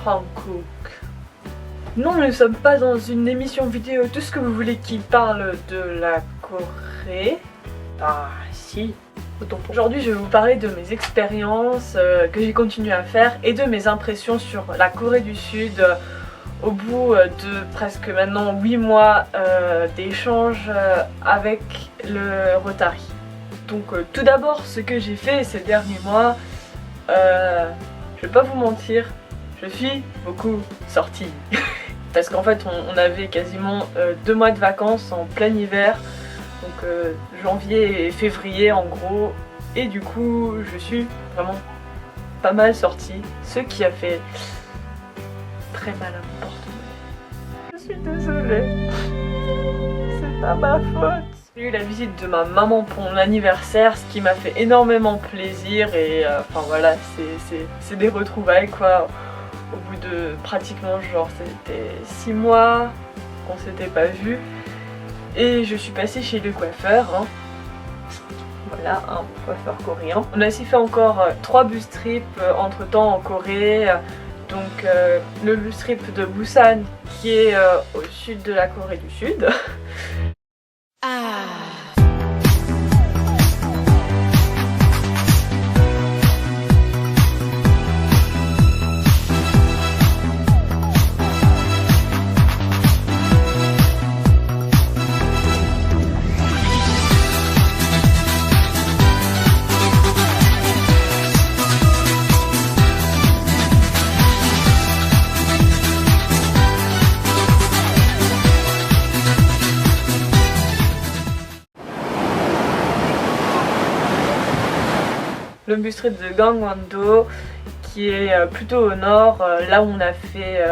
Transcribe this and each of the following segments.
Hankook. Non, nous ne sommes pas dans une émission vidéo, tout ce que vous voulez qui parle de la Corée. Ah si, autant pour. Aujourd'hui je vais vous parler de mes expériences que j'ai continué à faire et de mes impressions sur la Corée du Sud au bout de presque maintenant 8 mois d'échanges avec le Rotary. Donc tout d'abord ce que j'ai fait ces derniers mois, je vais pas vous mentir, je suis beaucoup sortie. Parce qu'en fait on avait quasiment 2 mois de vacances en plein hiver, donc janvier et février en gros, et du coup je suis vraiment pas mal sortie, ce qui a fait très mal à mon porte-monnaie. Je suis désolée, c'est pas ma faute. J'ai eu la visite de ma maman pour mon anniversaire, ce qui m'a fait énormément plaisir et enfin voilà, c'est des retrouvailles quoi. Au bout de pratiquement genre c'était 6 mois qu'on s'était pas vu et je suis passée chez le coiffeur, hein. Voilà, un coiffeur coréen. On a aussi fait encore 3 bus trips entre temps en Corée, donc le bus trip de Busan qui est au sud de la Corée du Sud. Le bus trip de Gangwon-do qui est plutôt au nord, là où on a fait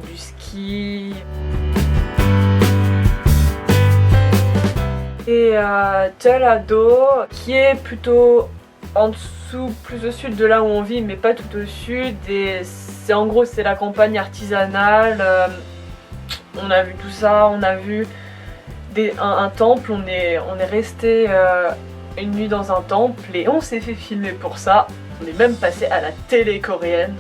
du ski. Et Jeollado qui est plutôt en dessous, plus au sud de là où on vit mais pas tout au sud, et c'est en gros c'est la campagne artisanale. On a vu tout ça, on a vu un temple, on est resté une nuit dans un temple et on s'est fait filmer pour ça. On est même passé à la télé coréenne.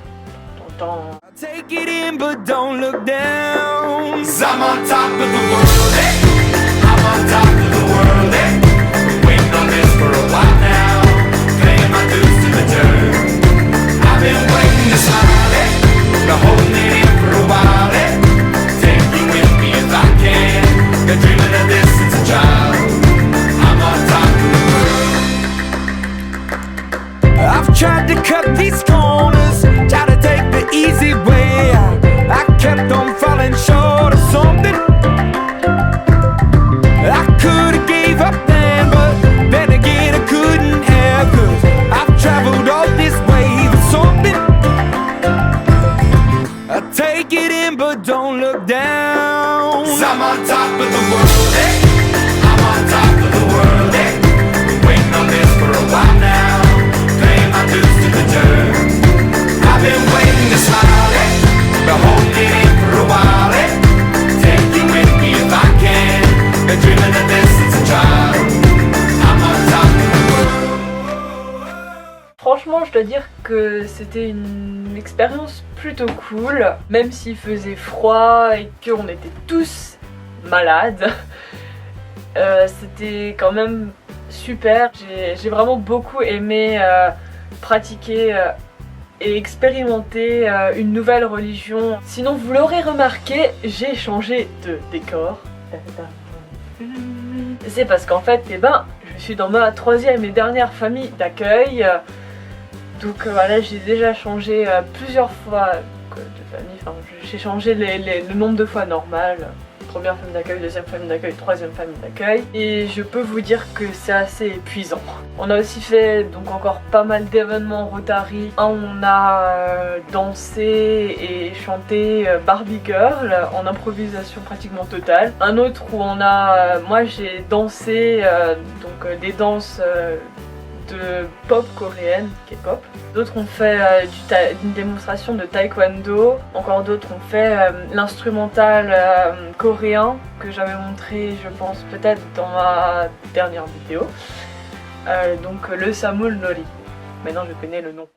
Take it in, but don't look down. 'Cause I'm on top of the world, eh? I'm on top of the world, eh? Been waiting on this for a while now. Paying my dues to the dirt. I've been waiting to smile, eh? Been holding it in for a while, eh? Take you with me if I can. Been dreaming of this since a child. I'm on top of the world. I've tried to cut these corners, try to take the easy way. I kept on falling short of something. I could've gave up then, but then again I couldn't have, 'cause I've traveled all this way for something. I take it in but don't look down. 'Cause I'm on top of the world, eh? I'm on top of the world, eh? Been waiting on this for a while now. Paying my dues to the dirt. I've been waiting to smile, eh? Been holding it in for a while, eh? Take you with me if I can. Been dreaming of this since a child. I'm on top of the world. Franchement, je dois dire que c'était une expérience plutôt cool, même s'il faisait froid et qu'on était tous malades. C'était quand même super. J'ai vraiment beaucoup aimé pratiquer et expérimenter une nouvelle religion. Sinon, vous l'aurez remarqué, j'ai changé de décor. C'est parce qu'en fait, je suis dans ma 3e et dernière famille d'accueil. Donc voilà, j'ai déjà changé plusieurs fois de famille. Enfin, j'ai changé le nombre de fois normal. Première famille d'accueil, deuxième famille d'accueil, troisième famille d'accueil. Et je peux vous dire que c'est assez épuisant. On a aussi fait donc encore pas mal d'événements Rotary. On a dansé et chanté Barbie Girl en improvisation pratiquement totale. Un autre où moi j'ai dansé donc des danses de pop coréenne, K-pop. D'autres ont fait une démonstration de taekwondo. Encore d'autres ont fait l'instrumental coréen que j'avais montré, je pense, peut-être dans ma dernière vidéo. Donc le Samul Nori. Maintenant je connais le nom.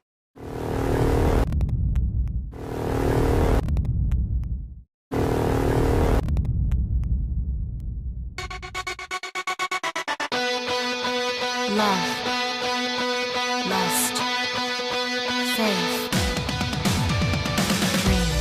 Love, lust, faith, dreams.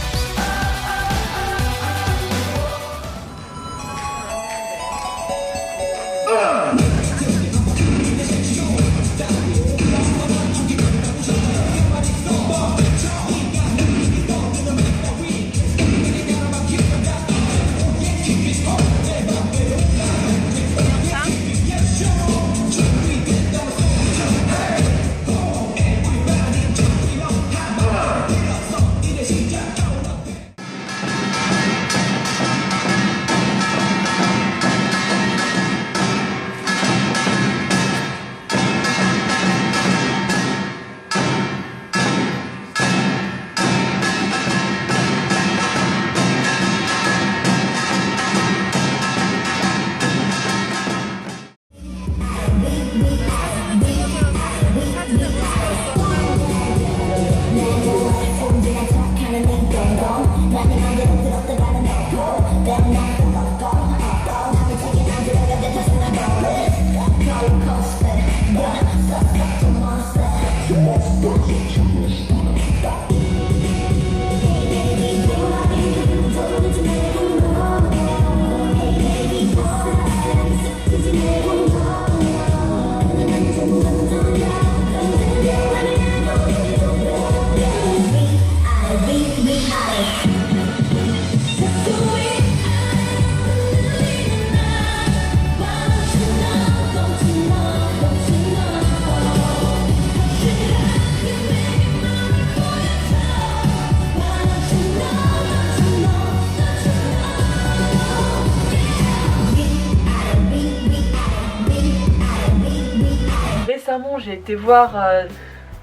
Récemment, j'ai été voir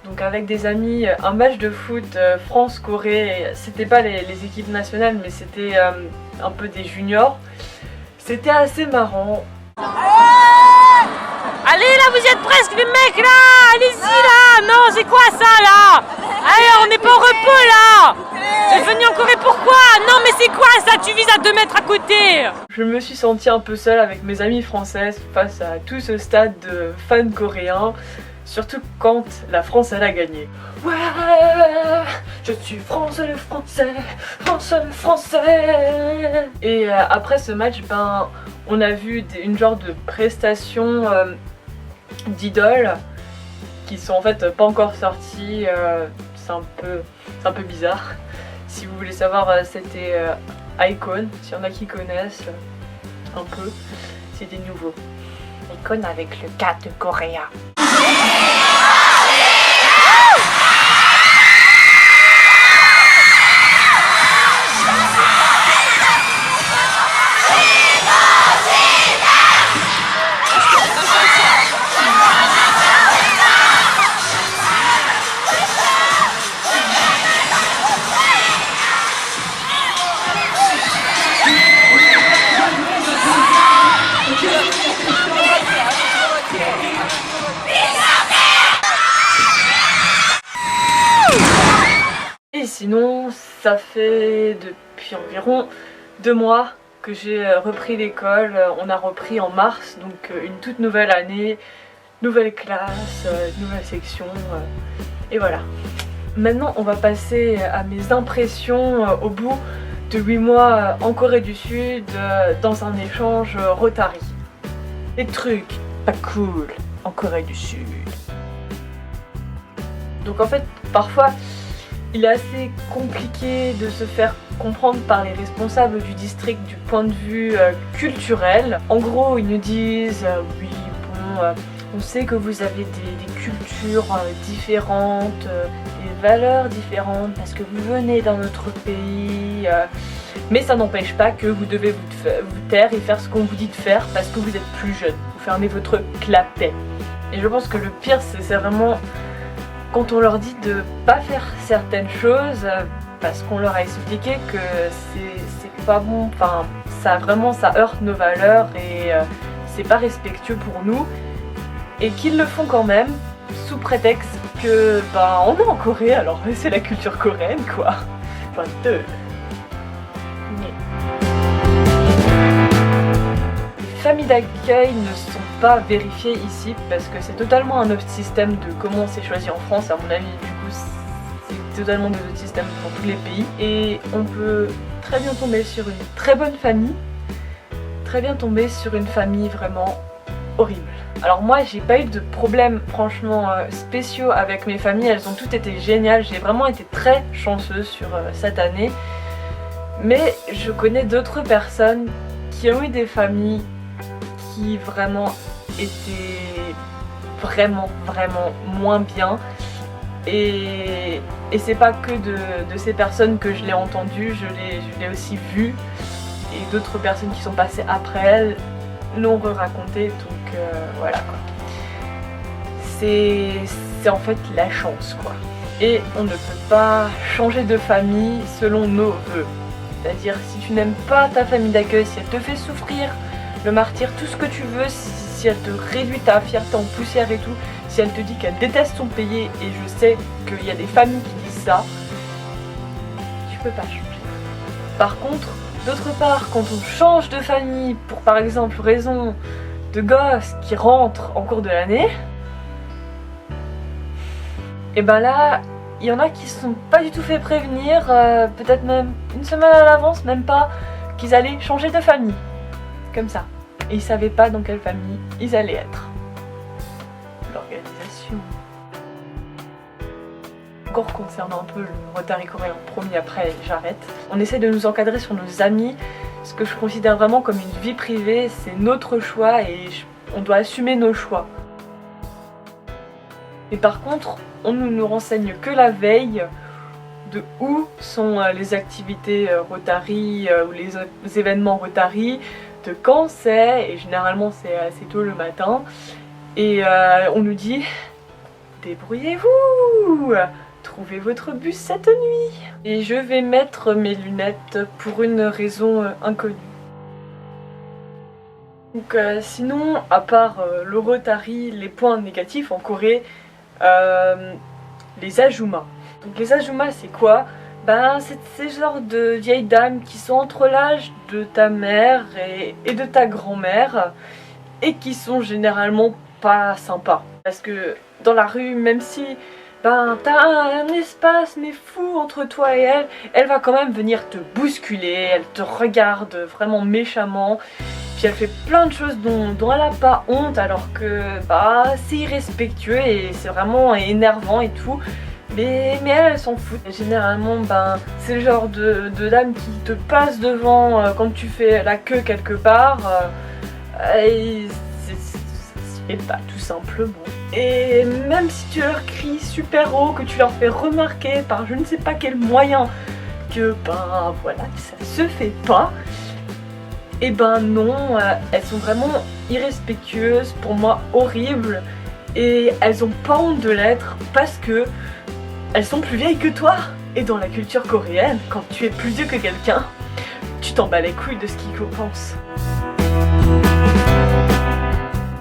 donc avec des amis un match de foot France-Corée. C'était pas les équipes nationales, mais c'était un peu des juniors. C'était assez marrant. Allez là, vous êtes presque les mecs là. Allez-y là. Non, c'est quoi ça là? Allez, on n'est pas au repos là. Vous êtes venus en Corée pourquoi? Non mais c'est quoi ça? Tu vises à 2 mètres à côté. Je me suis sentie un peu seule avec mes amis françaises face à tout ce stade de fans coréens. Surtout quand la France elle a gagné. Ouais, je suis français le français, français le français. Et après ce match, ben, on a vu une genre de prestation d'idoles qui sont en fait pas encore sorties. C'est un peu bizarre. Si vous voulez savoir, c'était iKON. S'il y en a qui connaissent un peu, c'est des nouveaux. iKON avec le K de Coréa. Et sinon, ça fait depuis environ 2 mois que j'ai repris l'école. On a repris en mars, donc une toute nouvelle année, nouvelle classe, nouvelle section, et voilà. Maintenant, on va passer à mes impressions au bout de 8 mois en Corée du Sud, dans un échange Rotary. Des trucs pas cool en Corée du Sud. Donc en fait, parfois, il est assez compliqué de se faire comprendre par les responsables du district du point de vue culturel. En gros, ils nous disent oui, bon, on sait que vous avez des cultures différentes, des valeurs différentes parce que vous venez dans notre pays, mais ça n'empêche pas que vous devez vous taire et faire ce qu'on vous dit de faire parce que vous êtes plus jeune. Vous fermez votre clapet. Et je pense que le pire c'est vraiment quand on leur dit de pas faire certaines choses parce qu'on leur a expliqué que c'est pas bon, enfin ça heurte nos valeurs et c'est pas respectueux pour nous, et qu'ils le font quand même sous prétexte que on est en Corée alors c'est la culture coréenne quoi. Enfin deux. Les familles d'accueil ne sont pas vérifiées ici parce que c'est totalement un autre système de comment c'est choisi en France. À mon avis, du coup, c'est totalement des autres systèmes dans tous les pays. Et on peut très bien tomber sur une très bonne famille, très bien tomber sur une famille vraiment horrible. Alors moi, j'ai pas eu de problèmes franchement spéciaux avec mes familles, elles ont toutes été géniales. J'ai vraiment été très chanceuse sur cette année. Mais je connais d'autres personnes qui ont eu des familles qui vraiment étaient vraiment moins bien, et c'est pas que de ces personnes que je l'ai entendu, je l'ai aussi vu, et d'autres personnes qui sont passées après elles l'ont raconté, donc voilà quoi. C'est en fait la chance quoi, et on ne peut pas changer de famille selon nos vœux. C'est-à-dire, si tu n'aimes pas ta famille d'accueil, si elle te fait souffrir, le martyre, tout ce que tu veux, si elle te réduit ta fierté en poussière et tout, si elle te dit qu'elle déteste ton pays, et je sais qu'il y a des familles qui disent ça, tu peux pas changer. Par contre, d'autre part, quand on change de famille pour par exemple raison de gosses qui rentrent en cours de l'année, et ben là, il y en a qui se sont pas du tout fait prévenir, peut-être même une semaine à l'avance, même pas, qu'ils allaient changer de famille. Comme ça. Et ils savaient pas dans quelle famille ils allaient être. L'organisation. Encore concernant un peu le Rotary coréen, promis après j'arrête. On essaie de nous encadrer sur nos amis, ce que je considère vraiment comme une vie privée, c'est notre choix et on doit assumer nos choix. Et par contre, on ne nous renseigne que la veille de où sont les activités Rotary ou les événements Rotary, de quand c'est, et généralement c'est assez tôt le matin, et on nous dit débrouillez-vous, trouvez votre bus cette nuit. Et je vais mettre mes lunettes pour une raison inconnue. Donc sinon, à part le Rotary, les points négatifs en Corée, les Ajuma. Donc les Ajuma c'est quoi? C'est ces genres de vieilles dames qui sont entre l'âge de ta mère et de ta grand-mère, et qui sont généralement pas sympas. Parce que dans la rue, même si t'as un espace mais fou entre toi et elle va quand même venir te bousculer, elle te regarde vraiment méchamment, puis elle fait plein de choses dont elle a pas honte, alors que c'est irrespectueux et c'est vraiment énervant et tout. Mais elle s'en fout. Et généralement, c'est le genre de dame qui te passe devant quand tu fais la queue quelque part. Et ça se fait pas, tout simplement. Et même si tu leur cries super haut, que tu leur fais remarquer par je ne sais pas quel moyen que voilà, ça se fait pas, et non, elles sont vraiment irrespectueuses, pour moi horribles, et elles ont pas honte de l'être parce que elles sont plus vieilles que toi. Et dans la culture coréenne, quand tu es plus vieux que quelqu'un, tu t'en bats les couilles de ce qu'ils pensent.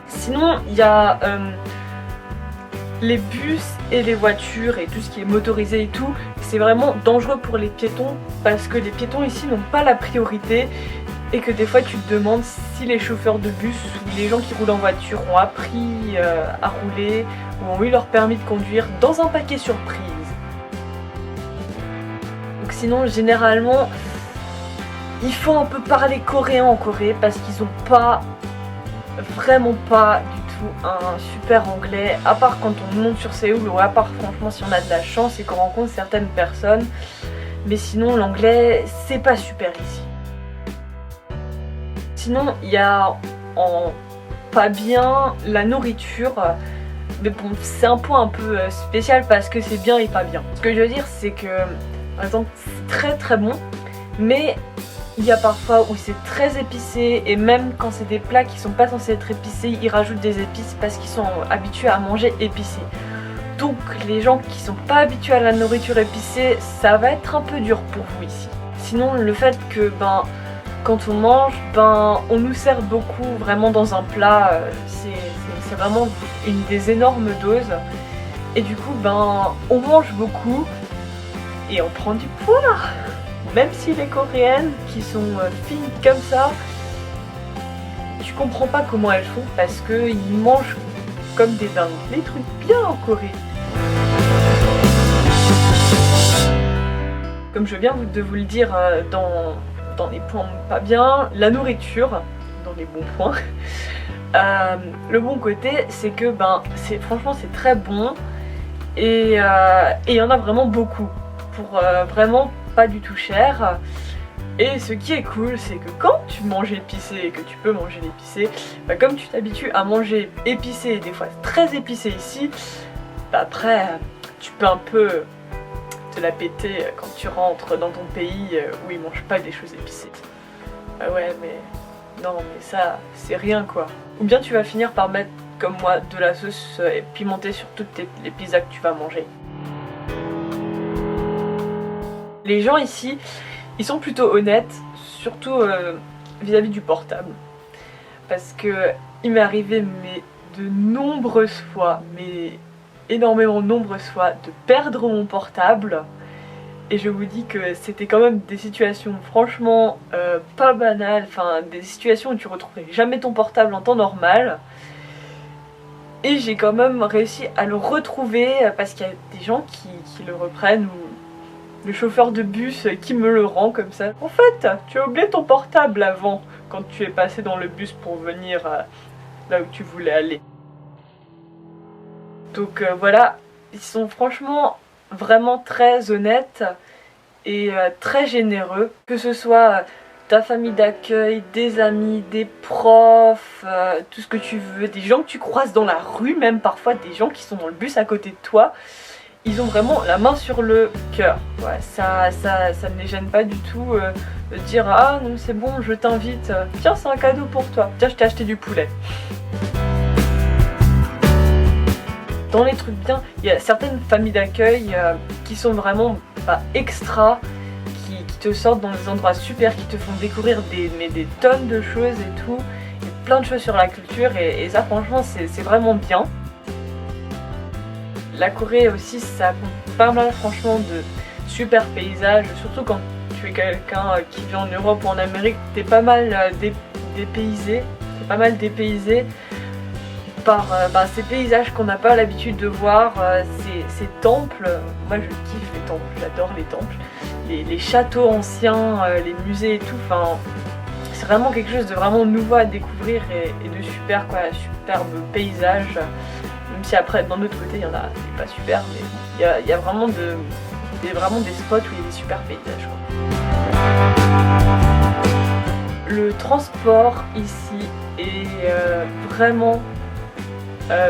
Sinon, il y a les bus et les voitures et tout ce qui est motorisé et tout. C'est vraiment dangereux pour les piétons parce que les piétons ici n'ont pas la priorité, et que des fois tu te demandes si les chauffeurs de bus ou les gens qui roulent en voiture ont appris à rouler ou ont eu leur permis de conduire dans un paquet surprise. Donc sinon, généralement, il faut un peu parler coréen en Corée parce qu'ils ont vraiment pas du tout un super anglais, à part quand on monte sur Séoul, ou à part franchement si on a de la chance et qu'on rencontre certaines personnes. Mais sinon, l'anglais, c'est pas super ici. Sinon, il y a en pas bien la nourriture, mais bon, c'est un point un peu spécial parce que c'est bien et pas bien. Ce que je veux dire, c'est que par exemple c'est très bon, mais Il y a parfois où c'est très épicé et même quand c'est des plats qui sont pas censés être épicés, ils rajoutent des épices parce qu'ils sont habitués à manger épicé. Donc les gens qui sont pas habitués à la nourriture épicée, ça va être un peu dur pour vous ici. Sinon le fait que quand on mange, on nous sert beaucoup vraiment dans un plat, c'est vraiment une des énormes doses. Et du coup on mange beaucoup et on prend du poids. Même si les coréennes qui sont fines comme ça, tu comprends pas comment elles font parce qu'ils mangent comme des dingues. Les trucs bien en Corée. Comme je viens de vous le dire dans les points pas bien, la nourriture, dans les bons points. Le bon côté c'est que franchement c'est très bon et il y en a vraiment beaucoup pour vraiment pas du tout cher. Et ce qui est cool c'est que quand tu manges épicé et que tu peux manger l'épicé, comme tu t'habitues à manger épicé et des fois très épicé ici, après tu peux un peu te la péter quand tu rentres dans ton pays où ils mangent pas des choses épicées. Ah ouais mais non mais ça c'est rien quoi. Ou bien tu vas finir par mettre comme moi de la sauce pimentée sur toutes les pizzas que tu vas manger. Les gens ici, ils sont plutôt honnêtes, surtout vis-à-vis du portable. Parce que il m'est arrivé de nombreuses fois, énormément nombreuses fois, de perdre mon portable. Et je vous dis que c'était quand même des situations franchement pas banales, enfin des situations où tu retrouverais jamais ton portable en temps normal. Et j'ai quand même réussi à le retrouver parce qu'il y a des gens qui le reprennent ou le chauffeur de bus qui me le rend comme ça. En fait, tu as oublié ton portable avant quand tu es passé dans le bus pour venir là où tu voulais aller. Donc voilà, ils sont franchement vraiment très honnêtes et très généreux. Que ce soit ta famille d'accueil, des amis, des profs, tout ce que tu veux, des gens que tu croises dans la rue, même parfois des gens qui sont dans le bus à côté de toi. Ils ont vraiment la main sur le cœur. Ouais, ça ne les gêne pas du tout de dire « Ah non c'est bon, je t'invite, tiens c'est un cadeau pour toi, tiens je t'ai acheté du poulet ». Dans les trucs bien, il y a certaines familles d'accueil qui sont vraiment extra, qui te sortent dans des endroits super, qui te font découvrir des tonnes de choses et tout, et plein de choses sur la culture et ça franchement c'est vraiment bien. La Corée aussi, ça compte pas mal franchement de super paysages, surtout quand tu es quelqu'un qui vit en Europe ou en Amérique, t'es pas mal dépaysé, par ces paysages qu'on n'a pas l'habitude de voir, ces temples. Moi je kiffe les temples, j'adore les temples, les châteaux anciens, les musées et tout, enfin c'est vraiment quelque chose de vraiment nouveau à découvrir et de super quoi, superbe paysage. Même si après d'un autre côté il y en a c'est pas super, mais il y a vraiment vraiment des spots où il y a des super paysages quoi. Le transport ici est vraiment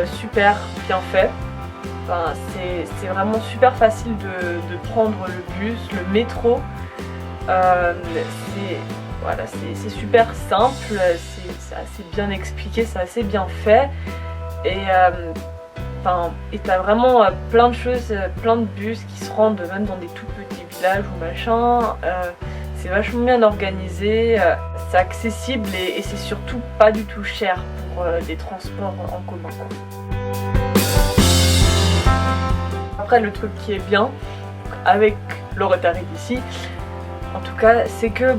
super bien fait. Enfin, c'est vraiment super facile de prendre le bus, le métro. C'est super simple, c'est assez bien expliqué, c'est assez bien fait. Et t'as vraiment plein de choses, plein de bus qui se rendent même dans des tout petits villages ou machin. C'est vachement bien organisé, c'est accessible et c'est surtout pas du tout cher pour les transports en commun. Après le truc qui est bien avec le retard d'ici, en tout cas, c'est que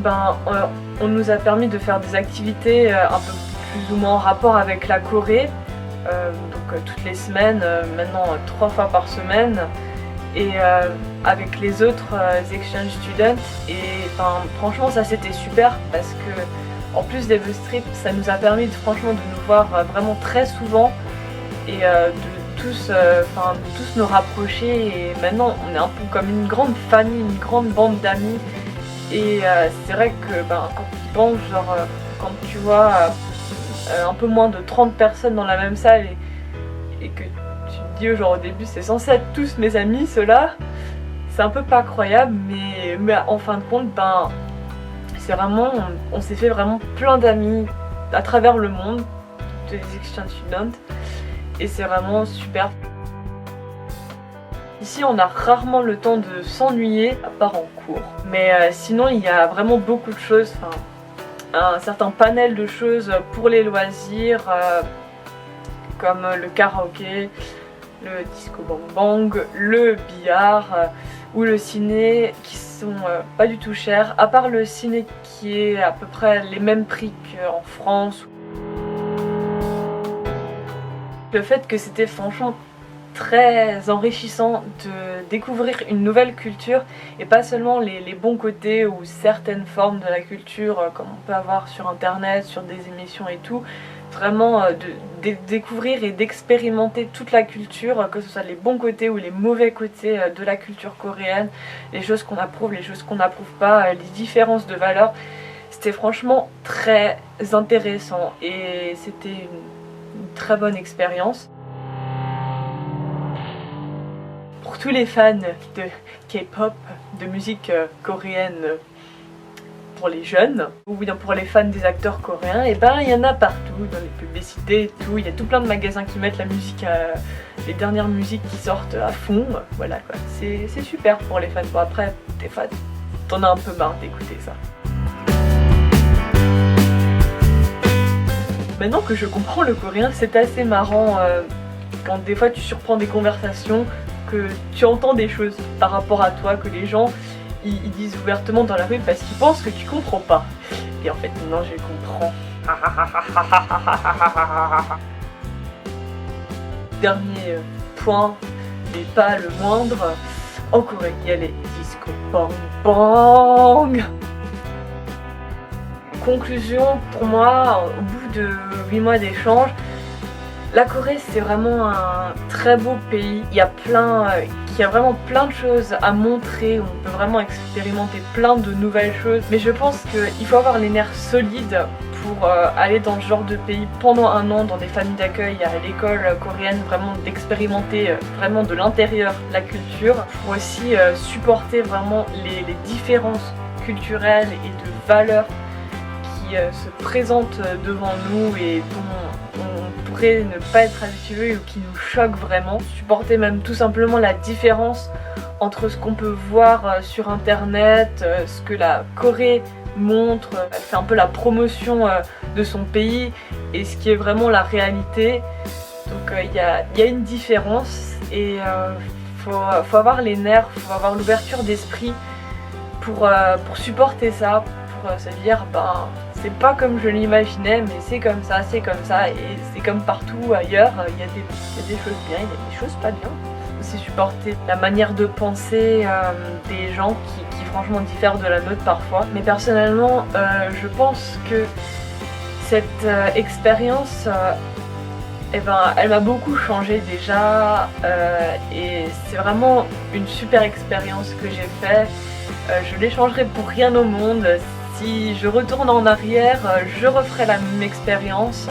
on nous a permis de faire des activités un peu plus ou moins en rapport avec la Corée. Donc toutes les semaines, maintenant 3 fois par semaine, et avec les autres exchange students. Et franchement ça c'était super parce que en plus des bus trips, ça nous a permis franchement de nous voir vraiment très souvent et de tous nous rapprocher. Et maintenant on est un peu comme une grande famille, une grande bande d'amis. Et c'est vrai que quand tu penses, genre quand tu vois un peu moins de 30 personnes dans la même salle et que tu te dis genre au début c'est censé être tous mes amis ceux-là, c'est un peu pas croyable, mais en fin de compte c'est vraiment, on s'est fait vraiment plein d'amis à travers le monde, des exchange students, et c'est vraiment super. Ici on a rarement le temps de s'ennuyer, à part en cours. Mais sinon il y a vraiment beaucoup de choses, un certain panel de choses pour les loisirs, comme le karaoké, le disco bang bang, le billard ou le ciné qui sont pas du tout chers, à part le ciné qui est à peu près les mêmes prix qu'en France. Le fait que c'était franchement très enrichissant de découvrir une nouvelle culture et pas seulement les bons côtés ou certaines formes de la culture comme on peut avoir sur internet, sur des émissions et tout, vraiment de découvrir et d'expérimenter toute la culture, que ce soit les bons côtés ou les mauvais côtés de la culture coréenne, les choses qu'on approuve, les choses qu'on n'approuve pas, les différences de valeurs. C'était franchement très intéressant et c'était une très bonne expérience. Pour tous les fans de K-pop, de musique coréenne pour les jeunes, ou bien pour les fans des acteurs coréens, et ben il y en a partout, dans les publicités et tout, il y a tout plein de magasins qui mettent la musique, les dernières musiques qui sortent à fond, voilà quoi, c'est super pour les fans. Bon après, t'es fan, t'en as un peu marre d'écouter ça. Maintenant que je comprends le coréen, c'est assez marrant quand des fois tu surprends des conversations, que tu entends des choses par rapport à toi, que les gens ils disent ouvertement dans la rue parce qu'ils pensent que tu comprends pas. Et en fait non, je comprends. Dernier point, mais pas le moindre, en Corée il y a les disco bang bang. Conclusion, pour moi, au bout de 8 mois d'échange, la Corée c'est vraiment un très beau pays. Il y a vraiment plein de choses à montrer, on peut vraiment expérimenter plein de nouvelles choses. Mais je pense qu'il faut avoir les nerfs solides pour aller dans ce genre de pays pendant un an dans des familles d'accueil à l'école coréenne, vraiment d'expérimenter vraiment de l'intérieur la culture, pour aussi supporter vraiment les différences culturelles et de valeurs qui se présentent devant nous et dont on pourrait ne pas être habitué ou qui nous choquent vraiment. Supporter même tout simplement la différence entre ce qu'on peut voir sur internet, ce que la Corée montre, elle fait un peu la promotion de son pays et ce qui est vraiment la réalité. Donc il y a une différence et faut avoir les nerfs, faut avoir l'ouverture d'esprit pour supporter ça, pour se dire ben c'est pas comme je l'imaginais, mais c'est comme ça et c'est comme partout ailleurs, il y a des choses bien, il y a des choses pas bien. Aussi supporter la manière de penser des gens qui franchement diffèrent de la nôtre parfois. Mais personnellement, je pense que cette expérience, elle m'a beaucoup changé déjà et c'est vraiment une super expérience que j'ai faite. Je l'échangerai pour rien au monde. Si je retourne en arrière, je referai la même expérience.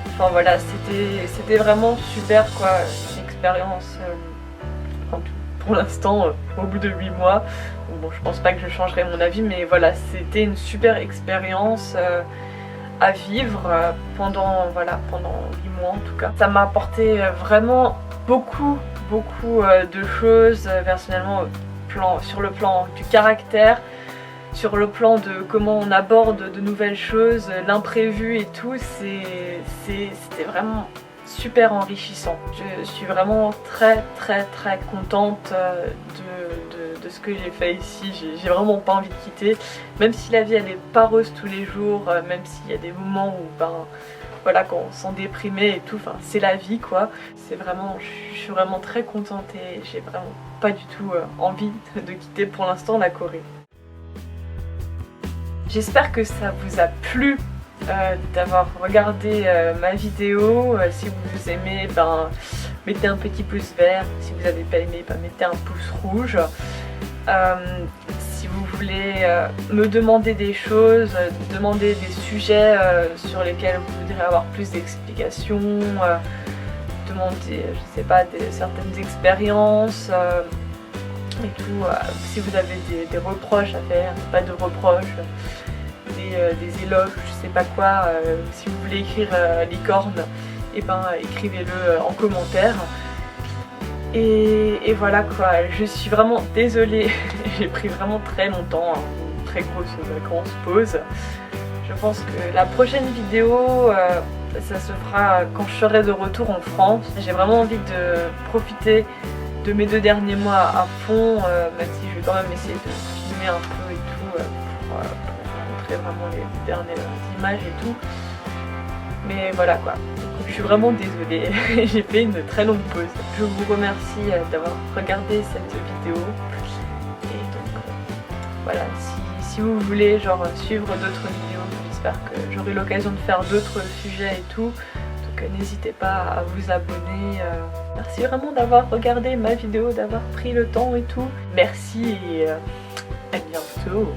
Enfin voilà, c'était vraiment super quoi, une expérience pour l'instant au bout de 8 mois. Bon, je pense pas que je changerai mon avis, mais voilà, c'était une super expérience à vivre pendant 8 mois en tout cas. Ça m'a apporté vraiment beaucoup de choses personnellement sur le plan du caractère, sur le plan de comment on aborde de nouvelles choses, l'imprévu et tout, c'était vraiment super enrichissant. Je suis vraiment très contente de ce que j'ai fait ici. J'ai vraiment pas envie de quitter, même si la vie elle est pas rose tous les jours, même s'il y a des moments où voilà, quand on se sent déprimé et tout, enfin c'est la vie quoi. C'est vraiment, je suis vraiment très contente et j'ai vraiment pas du tout envie de quitter pour l'instant la Corée. J'espère que ça vous a plu d'avoir regardé ma vidéo. Si vous aimez, mettez un petit pouce vert. Si vous n'avez pas aimé, mettez un pouce rouge. Si vous voulez me demander des choses, demander des sujets sur lesquels vous voudrez avoir plus d'explications, demander, je sais pas, certaines expériences et tout. Si vous avez des reproches à faire, pas de reproches, des éloges, je sais pas quoi, si vous voulez écrire licorne, et ben écrivez-le en commentaire. Et voilà quoi, je suis vraiment désolée, j'ai pris vraiment très longtemps, hein, une très grosse pause. Je pense que la prochaine vidéo, ça se fera quand je serai de retour en France. J'ai vraiment envie de profiter de mes 2 derniers mois à fond, même si je vais quand même essayer de filmer un peu et tout, pour vous montrer vraiment les dernières images et tout. Mais voilà quoi, donc, je suis vraiment désolée, j'ai fait une très longue pause. Je vous remercie d'avoir regardé cette vidéo. Et donc voilà, si vous voulez genre suivre d'autres vidéos, j'espère que j'aurai l'occasion de faire d'autres sujets et tout. Donc n'hésitez pas à vous abonner. Merci vraiment d'avoir regardé ma vidéo, d'avoir pris le temps et tout. Merci et à bientôt.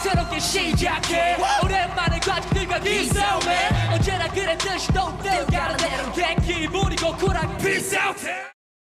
새롭게 시작해 오랜만에 가족들과 기싸움해 언제나 그랬듯이 또 가는 대로 된 기분이고 쿨하게 Peace out